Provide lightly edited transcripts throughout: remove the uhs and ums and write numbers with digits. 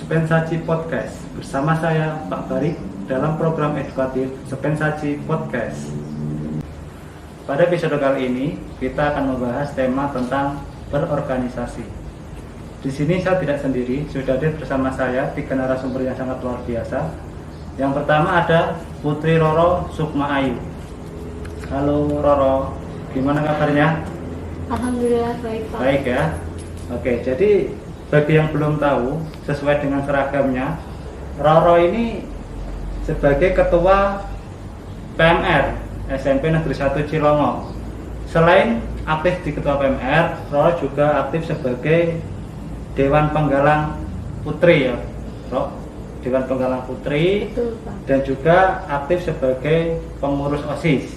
Sepensaji Podcast. Bersama saya Pak Barik dalam program edukatif Sepensaji Podcast. Pada episode kali ini kita akan membahas tema tentang berorganisasi. Di sini saya tidak sendiri, sudah hadir bersama saya 3 narasumber yang sangat luar biasa. Yang pertama ada Putri Roro Sukma Ayu. Halo Roro, gimana kabarnya? Alhamdulillah baik Pak. Baik ya. Oke, jadi bagi yang belum tahu, sesuai dengan seragamnya, Roro ini sebagai ketua PMR SMP Negeri 1 Cilongok. Selain aktif di ketua PMR, Roro juga aktif sebagai Dewan Penggalang Putri ya, Roro. Dewan Penggalang Putri. Betul, Pak. Dan juga aktif sebagai pengurus OSIS.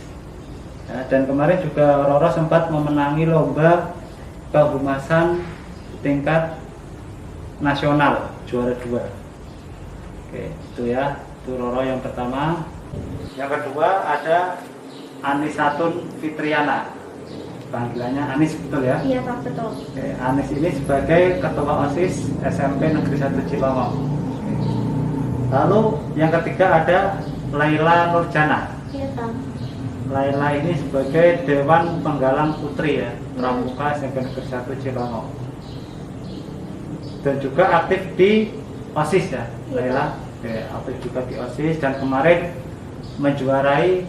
Ya, dan kemarin juga Roro sempat memenangi lomba kehumasan tingkat nasional juara 2. Oke, itu ya, itu Roro yang pertama. Yang kedua ada Anisatun Fitriana, panggilannya Anis, betul ya? Iya Pak, betul. Oke, Anis ini sebagai ketua OSIS SMP Negeri 1 Cilongok. Oke. Lalu yang ketiga ada Laila Nurjana. Iya Pak. Laila ini sebagai Dewan Penggalang Putri ya, Pramuka SMP Negeri 1 Cilongok. Dan juga aktif di OSIS ya, Laila. Oke, aktif juga di OSIS dan kemarin menjuarai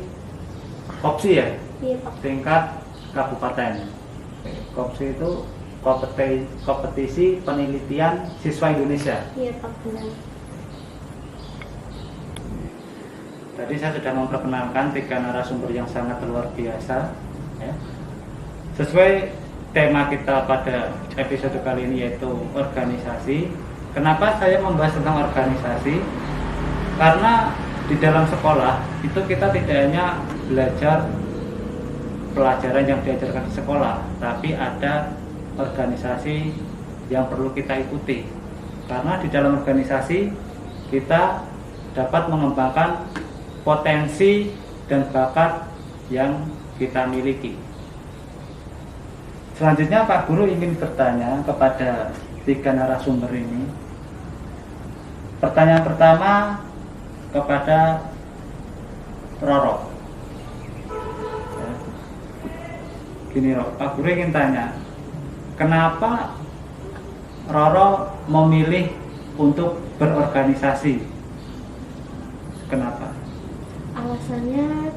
KOPSI ya, Iya Pak. tingkat kabupaten. Oke, KOPSI itu kompetisi penelitian siswa Indonesia. Iya Pak, benar. Tadi saya sudah memperkenalkan 3 narasumber yang sangat luar biasa ya. Sesuai tema kita pada episode kali ini yaitu organisasi. Kenapa saya membahas tentang organisasi? Karena di dalam sekolah itu kita tidak hanya belajar pelajaran yang diajarkan di sekolah, tapi ada organisasi yang perlu kita ikuti. Karena di dalam organisasi kita dapat mengembangkan potensi dan bakat yang kita miliki. Selanjutnya Pak Guru ingin bertanya kepada 3 narasumber ini. Pertanyaan pertama kepada Roro. Ya. Gini Roro, Pak Guru ingin tanya, kenapa Roro memilih untuk berorganisasi? Kenapa? Alasannya,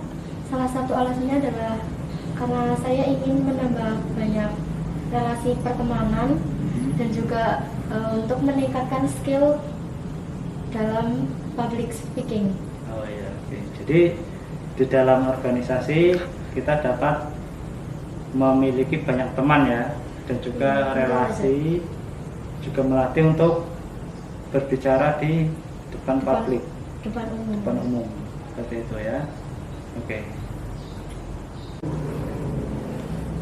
salah satu alasannya adalah karena saya ingin menambah banyak relasi pertemanan dan juga untuk meningkatkan skill dalam public speaking. Oh iya, oke. Jadi di dalam organisasi kita dapat memiliki banyak teman ya, dan juga relasi, juga melatih untuk berbicara di depan publik, Depan umum. depan umum, seperti itu ya. Oke.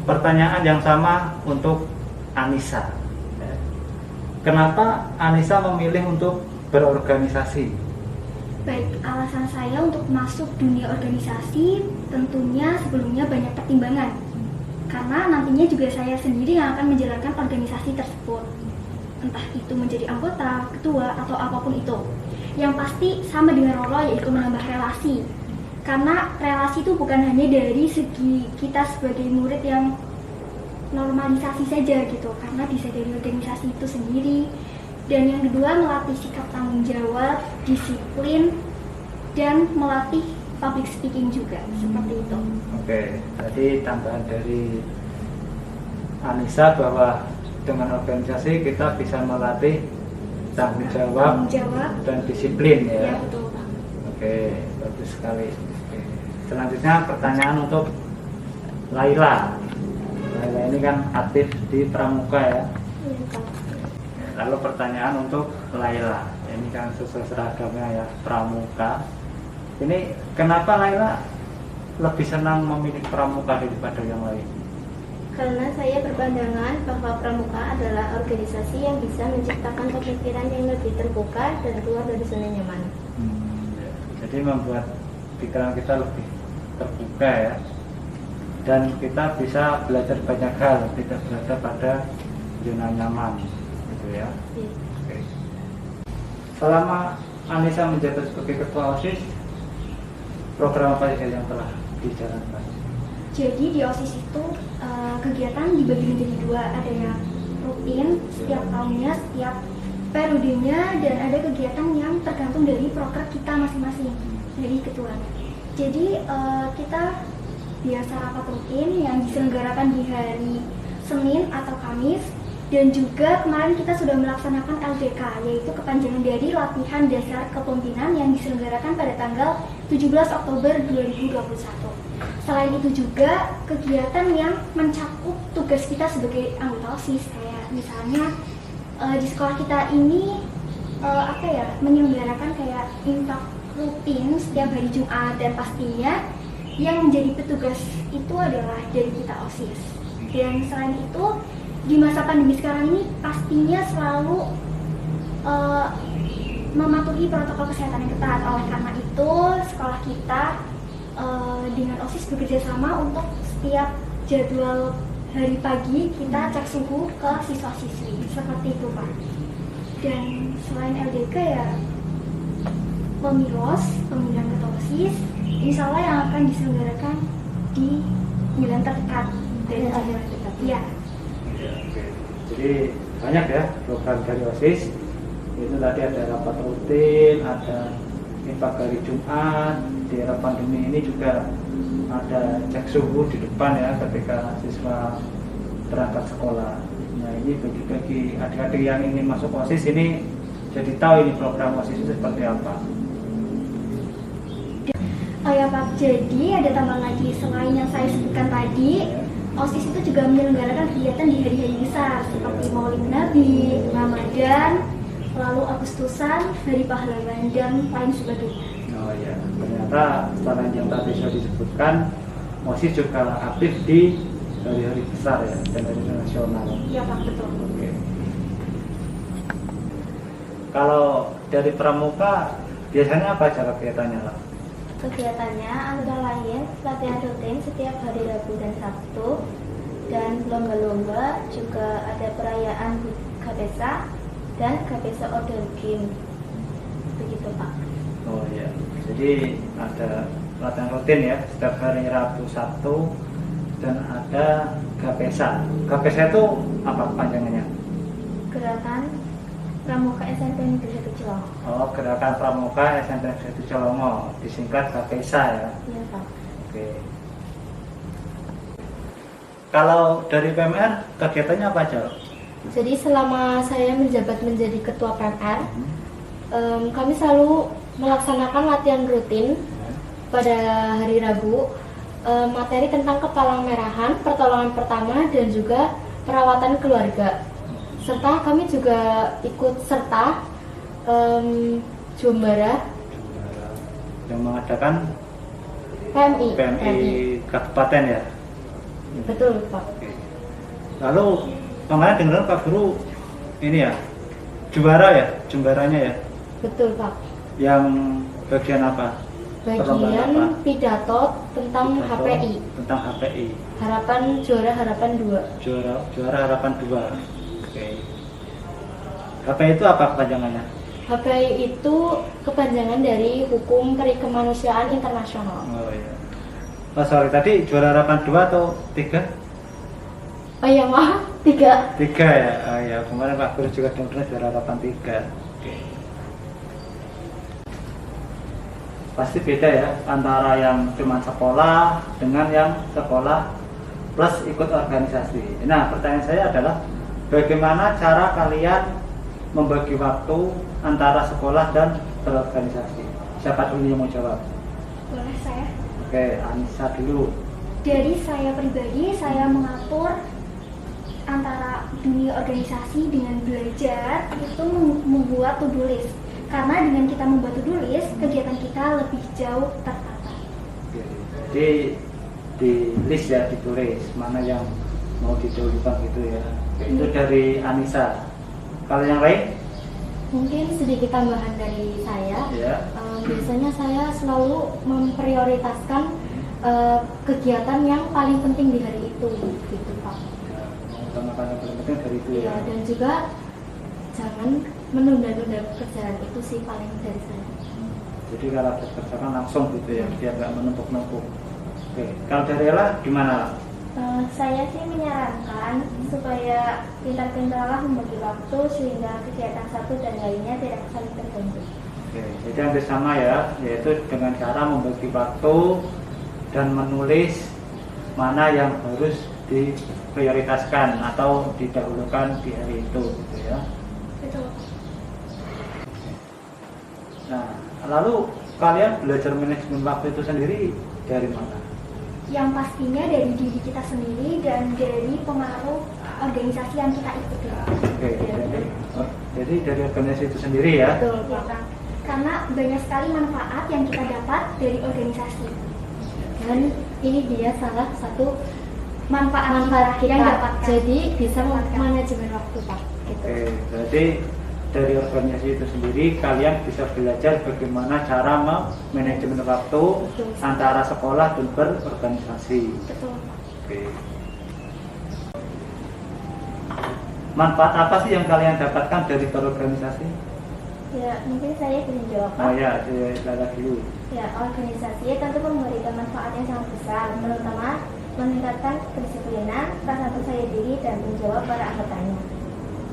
Pertanyaan yang sama untuk Anissa. Kenapa Anissa memilih untuk berorganisasi? Baik, alasan saya untuk masuk dunia organisasi tentunya sebelumnya banyak pertimbangan. Karena nantinya juga saya sendiri yang akan menjalankan organisasi tersebut. Entah itu menjadi anggota, ketua, atau apapun itu. Yang pasti sama dengan Roro, yaitu menambah relasi. Karena relasi itu bukan hanya dari segi kita sebagai murid yang normalisasi saja gitu, karena bisa dari organisasi itu sendiri. Dan yang kedua, melatih sikap tanggung jawab, disiplin, dan melatih public speaking juga, seperti itu. Oke, tadi tambahan dari Anissa bahwa dengan organisasi kita bisa melatih tanggung jawab dan disiplin ya. Ya betul Pak. Oke, bagus sekali. Oke. Selanjutnya pertanyaan untuk Laila. Laila ini kan aktif di Pramuka ya. Iya Pak. Lalu pertanyaan untuk Laila. Ini kan sesuai seragamnya ya, Pramuka. Ini kenapa Laila lebih senang memilih Pramuka daripada yang lain? Karena saya berpandangan bahwa Pramuka adalah organisasi yang bisa menciptakan pemikiran yang lebih terbuka dan keluar dari zona nyaman. Jadi membuat pikiran kita lebih terbuka ya, dan kita bisa belajar banyak hal, tidak berada pada zona nyaman gitu ya. Iya. Oke. selama Anissa menjabat sebagai ketua OSIS, program apa saja yang telah dijalankan? Jadi di OSIS itu kegiatan dibagi menjadi dua, ada yang rutin setiap tahunnya, setiap periodenya, dan ada kegiatan yang tergantung dari proker kita masing-masing dari ketuanya. Jadi kita biasa rapat rutin yang diselenggarakan di hari Senin atau Kamis, dan juga kemarin kita sudah melaksanakan LDK, yaitu kepanjangan dari latihan dasar kepemimpinan yang diselenggarakan pada tanggal 17 Oktober 2021. Selain itu juga kegiatan yang mencakup tugas kita sebagai anggota OSIS, kayak misalnya di sekolah kita ini menyelenggarakan kayak infak rutin setiap hari Jumat, dan pastinya yang menjadi petugas itu adalah dari kita OSIS. Dan selain itu di masa pandemi sekarang ini pastinya selalu mematuhi protokol kesehatan yang ketat. Oleh karena itu sekolah kita dengan OSIS bekerja sama untuk setiap jadwal hari pagi kita cek suhu ke siswa-siswi, seperti itu Pak. Dan selain LDK ya pemilos, pemilihan ketua OSIS, insya Allah yang akan diselenggarakan di bulan terdekat. Ya. Oke. Jadi banyak ya program dari OSIS. Itu tadi ada rapat rutin, ada infak hari Jumat. Di era pandemi ini juga ada cek suhu di depan ya ketika siswa berangkat sekolah. Nah ini bagi adik-adik yang ingin masuk OSIS ini jadi tahu ini program OSIS itu seperti apa. Oh ya Pak, jadi ada tambahan lagi selain yang saya sebutkan tadi, OSIS itu juga menyelenggarakan kegiatan di hari-hari besar seperti Maulid Nabi, Ramadan, lalu Agustusan, Hari Pahlawan, dan lain sebagainya. Oh ya, ternyata selain yang tadi sudah disebutkan, OSIS juga aktif di hari-hari besar ya, dan hari nasional. Iya Pak, betul. Oke. Kalau dari pramuka, biasanya apa cara kegiatannya lah? Kegiatannya antara lain latihan rutin setiap hari Rabu dan Sabtu, dan lomba-lomba, juga ada perayaan Gapesa dan Gapesa Outdoor Game. Begitu Pak. Oh iya, jadi ada latihan rutin ya setiap hari Rabu Sabtu, dan ada Gapesa. Gapesa itu apa panjangannya? Gerakan Pramuka SMP Negeri 1 Cilong. Oh, gerakan pramuka SMP Negeri 1 Cilongo, disingkat Gapesa ya. Iya Pak. Oke. Kalau dari PMR kegiatannya apa aja? Jadi selama saya menjabat menjadi ketua PMR, kami selalu melaksanakan latihan rutin pada hari Rabu, materi tentang kepalang merahan, pertolongan pertama, dan juga perawatan keluarga. Serta kami juga ikut serta Jumbara yang mengadakan PMI. Kabupaten ya. Betul Pak. Oke. Lalu kemarin dengar Pak Guru ini ya jumbaranya ya. Betul Pak. Yang bagian apa? Perlombaan Bagian apa? pidato tentang Pidato HPI. Tentang HPI. Juara harapan 2. Juara harapan 2. Oke. HPI itu apa kepanjangannya? HPI itu kepanjangan dari Hukum Perikemanusiaan Internasional. Oh iya. Oh sorry, tadi juara harapan 2 atau 3? Oh iya maaf, 3. 3 ya? Oh iya, kemarin Pak Guru juga dengar juara harapan 3. Oke. Pasti beda ya antara yang cuma sekolah dengan yang sekolah plus ikut organisasi. Nah pertanyaan saya adalah bagaimana cara kalian membagi waktu antara sekolah dan berorganisasi? Siapa dulu yang mau jawab? Boleh saya? Oke, Anissa dulu. Dari saya pribadi, saya mengatur antara dunia organisasi dengan belajar itu membuat to-do list. Karena dengan kita membuat to-do list, kegiatan kita lebih jauh tertata. Jadi di list ya, ditulis mana yang mau didahulukan gitu ya. Itu dari Anissa. Kalau yang lain? Mungkin sedikit tambahan dari saya. Ya. Biasanya saya selalu memprioritaskan kegiatan yang paling penting di hari itu, gitu Pak. Utamakan yang paling penting dari itu Ya, ya. dan juga jangan menunda-nunda pekerjaan itu sih paling dari saya. Jadi kalau ada kerjakan langsung gitu ya, biar nggak menumpuk-numpuk. Oke, kalau dari Ella gimana? Saya sih menyarankan supaya pintar-pintarlah membagi waktu sehingga kegiatan satu dan lainnya tidak saling terganggu. Oke, jadi hampir sama ya, yaitu dengan cara membagi waktu dan menulis mana yang harus diprioritaskan atau didahulukan di hari itu, gitu ya. Betul. Nah, lalu kalian belajar manajemen waktu itu sendiri dari mana? Yang pastinya dari diri kita sendiri dan dari pengaruh organisasi yang kita ikuti. Oke, jadi dari organisasi itu sendiri ya. Betul, Ya Pak. kan? Karena banyak sekali manfaat yang kita dapat dari organisasi. Dan ini dia salah satu Manfaat kita yang dapatkan. Jadi bisa Dapatkan. manajemen waktu, Pak. Gitu. Oke, berarti dari organisasi itu sendiri kalian bisa belajar bagaimana cara manajemen waktu Betul. antara sekolah dan berorganisasi. Betul. Oke. Manfaat apa sih yang kalian dapatkan dari berorganisasi? Ya, mungkin saya ingin jawab, Oh Pak. ya, Lala dulu. Ya, organisasi tentu memberikan manfaat yang sangat besar, terutama meningkatkan kedisiplinan, rasa percaya diri, dan menjawab para anggotanya.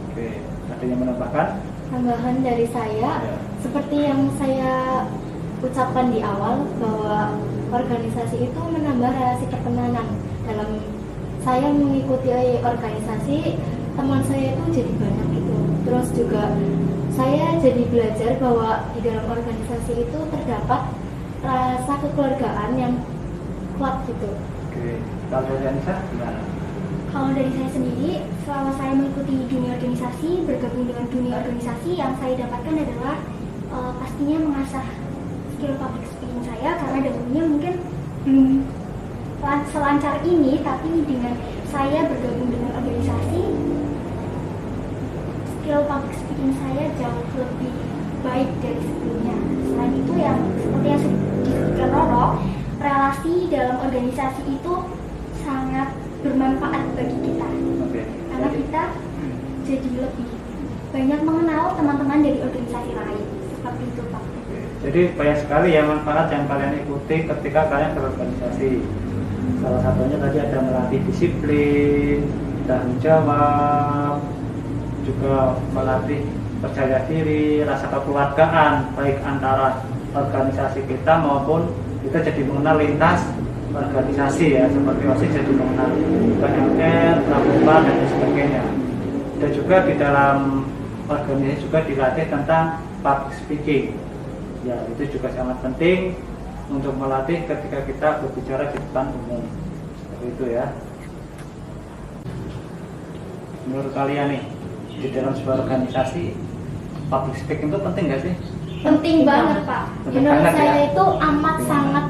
Oke, ada yang menambahkan? Tambahan dari saya, Ya. seperti yang saya ucapkan di awal bahwa organisasi itu menambah relasi pertemanan. Dalam saya mengikuti organisasi, teman saya itu jadi banyak gitu. Terus juga saya jadi belajar bahwa di dalam organisasi itu terdapat rasa kekeluargaan yang kuat gitu. Oke, kalau dari Anissa gimana? Kalau dari saya sendiri, selama saya mengikuti dunia organisasi, bergabung dengan dunia organisasi, yang saya dapatkan adalah pastinya mengasah skill public speaking saya, karena dahulunya mungkin belum selancar ini, tapi dengan saya bergabung dengan organisasi, skill public speaking saya jauh lebih baik dari sebelumnya. Selain itu, yang seperti yang sudah disebutkan Roro, relasi dalam organisasi itu sangat bermanfaat bagi kita, Oke. karena kita jadi lebih banyak mengenal teman-teman dari organisasi lain. Seperti itu, Pak. Jadi banyak sekali ya manfaat yang kalian ikuti ketika kalian berorganisasi. Salah satunya tadi ada melatih disiplin, tanggung jawab, juga melatih percaya diri, rasa kekeluargaan baik antara organisasi kita maupun kita jadi mengenal lintas organisasi ya, seperti OSIS jadi mengenal PMR, Pramuka dan sebagainya. Dan juga di dalam organisasi juga dilatih tentang public speaking. Ya, itu juga sangat penting untuk melatih ketika kita berbicara di depan umum. Seperti itu ya. Menurut kalian nih, di dalam sebuah organisasi public speaking itu penting nggak sih? Penting banget, Pak. Penting Menurut banget, saya ya? itu amat sangat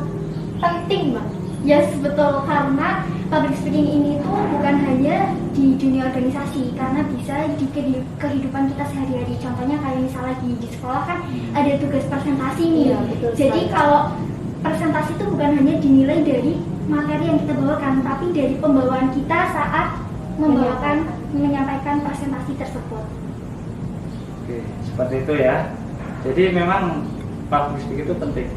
penting, Pak. Yes, betul, karena public speaking ini tuh bukan hanya di dunia organisasi, karena bisa di kehidupan kita sehari-hari. Contohnya kayak misalnya di sekolah kan ada tugas presentasi nih. Iya, betul Jadi sekali. kalau presentasi itu bukan hanya dinilai dari materi yang kita bawakan, tapi dari pembawaan kita saat menyampaikan presentasi tersebut. Oke, seperti itu ya. Jadi memang public speaking itu penting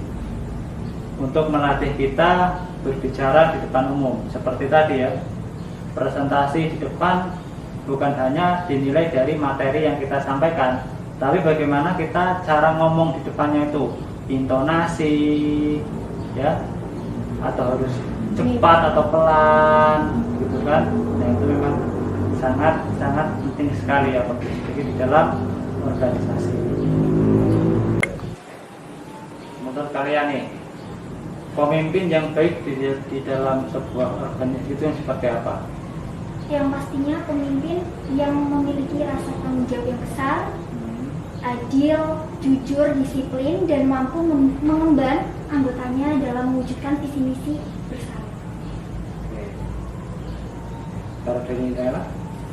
untuk melatih kita berbicara di depan umum. Seperti tadi ya, presentasi di depan bukan hanya dinilai dari materi yang kita sampaikan, tapi bagaimana kita cara ngomong di depannya itu, intonasi, ya, atau harus cepat atau pelan, gitu kan? Nah itu memang sangat penting sekali ya public speaking di dalam organisasi. Menurut kalian nih, pemimpin yang baik di dalam sebuah organisasi itu yang seperti apa? Yang pastinya pemimpin yang memiliki rasa tanggung jawab yang besar, adil, jujur, disiplin, dan mampu mengemban anggotanya dalam mewujudkan visi misi bersama. Oke. Kalau dari Nela?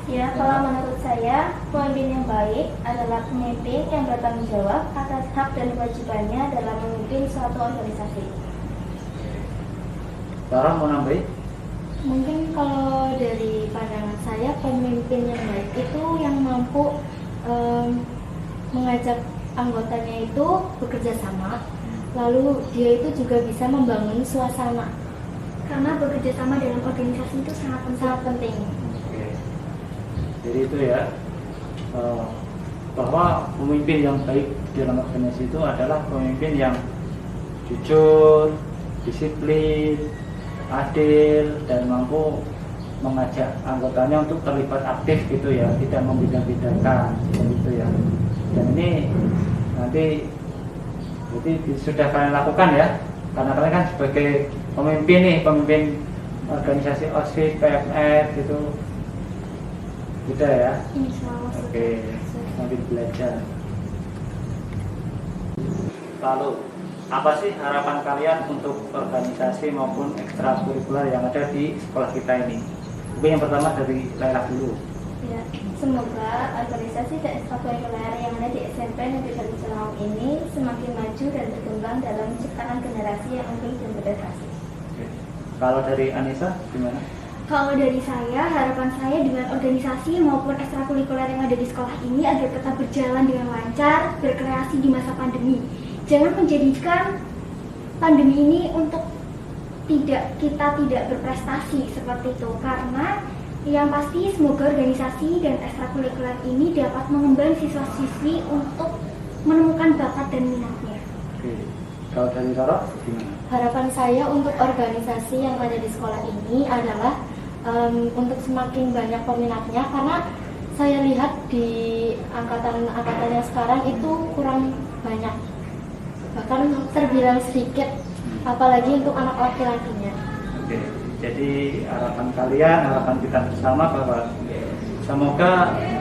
Ya, kalau menurut saya, pemimpin yang baik adalah pemimpin yang bertanggung jawab atas hak dan kewajibannya dalam memimpin suatu organisasi. Sarah mau nambahin? Mungkin kalau dari pandangan saya, pemimpin yang baik itu yang mampu mengajak anggotanya itu bekerja sama, lalu dia itu juga bisa membangun suasana. Karena bekerja sama dalam organisasi itu sangat penting. Oke. Jadi itu ya, bahwa pemimpin yang baik di dalam organisasi itu adalah pemimpin yang jujur, disiplin, adil, dan mampu mengajak anggotanya untuk terlibat aktif gitu ya, tidak membeda-bedakan gitu ya. Dan ini nanti sudah kalian lakukan ya, karena kalian kan sebagai pemimpin nih, pemimpin organisasi OSIS, PFR gitu, gitu ya. Insyaallah. Oke, sambil belajar. Lalu, apa sih harapan kalian untuk organisasi maupun ekstrakurikuler yang ada di sekolah kita ini? Mungkin yang pertama dari Laila dulu. Ya, semoga organisasi dan ekstrakurikuler yang ada di SMP Negeri 1 Ciliwung ini semakin maju dan berkembang dalam menciptakan generasi yang unggul dan berprestasi. Oke. Kalau dari Anissa gimana? Kalau dari saya, harapan saya dengan organisasi maupun ekstrakurikuler yang ada di sekolah ini agar tetap berjalan dengan lancar, berkreasi di masa pandemi. Jangan menjadikan pandemi ini untuk kita tidak berprestasi seperti itu, karena yang pasti semoga organisasi dan ekstrakurikuler ini dapat mengembang siswa-siswi untuk menemukan bakat dan minatnya. Oke. Kalau dari Roro gimana? Harapan saya untuk organisasi yang ada di sekolah ini adalah untuk semakin banyak peminatnya, karena saya lihat di angkatan yang sekarang itu kurang banyak, bahkan terbilang sedikit, apalagi untuk anak laki-lakinya. Oke, jadi harapan kalian, harapan kita bersama bahwa semoga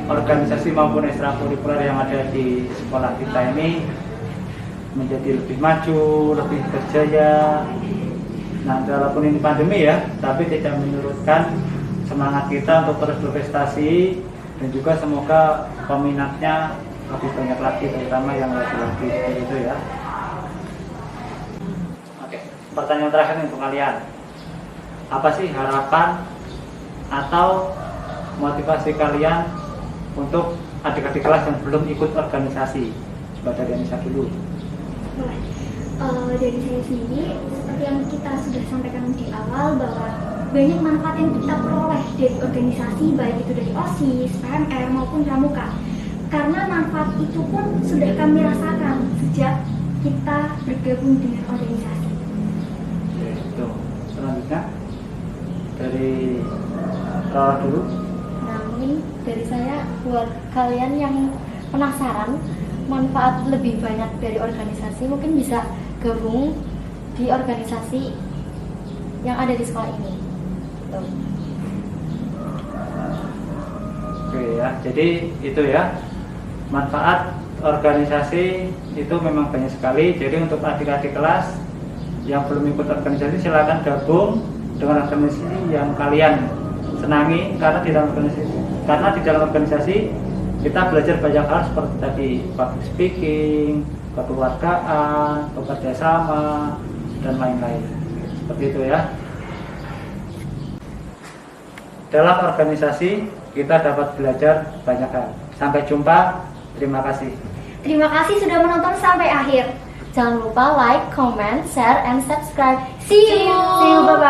organisasi maupun ekstrakurikuler yang ada di sekolah kita ini menjadi lebih maju, lebih berjaya. Nah, walaupun ini pandemi ya, tapi tidak menyurutkan semangat kita untuk terus berprestasi, dan juga semoga peminatnya lebih banyak lagi, terutama yang laki-laki itu ya. Oke, pertanyaan terakhir untuk kalian. Apa sih harapan atau motivasi kalian untuk adik-adik kelas yang belum ikut organisasi? Coba dari Anissa dulu. Dari saya sendiri, seperti yang kita sudah sampaikan di awal, bahwa banyak manfaat yang kita peroleh dari organisasi, baik itu dari OSIS, PMR maupun pramuka. Karena manfaat itu pun sudah kami rasakan sejak kita bergabung dengan organisasi. Itu selanjutnya dari Rara dulu. Nah, mungkin dari saya buat kalian yang penasaran manfaat lebih banyak dari organisasi, mungkin bisa gabung di organisasi yang ada di sekolah ini. Tuh. Oke ya, jadi itu ya, manfaat organisasi itu memang banyak sekali. Jadi untuk adik-adik kelas yang belum ikut organisasi, silakan gabung dengan organisasi yang kalian senangi, karena di dalam organisasi kita belajar banyak hal seperti tadi, public speaking, kekeluargaan, bekerja sama, dan lain-lain. Seperti itu ya. Dalam organisasi kita dapat belajar banyak hal. Sampai jumpa. Terima kasih. Terima kasih sudah menonton sampai akhir. Jangan lupa like, comment, share, and subscribe. See you. See you. Bye-bye.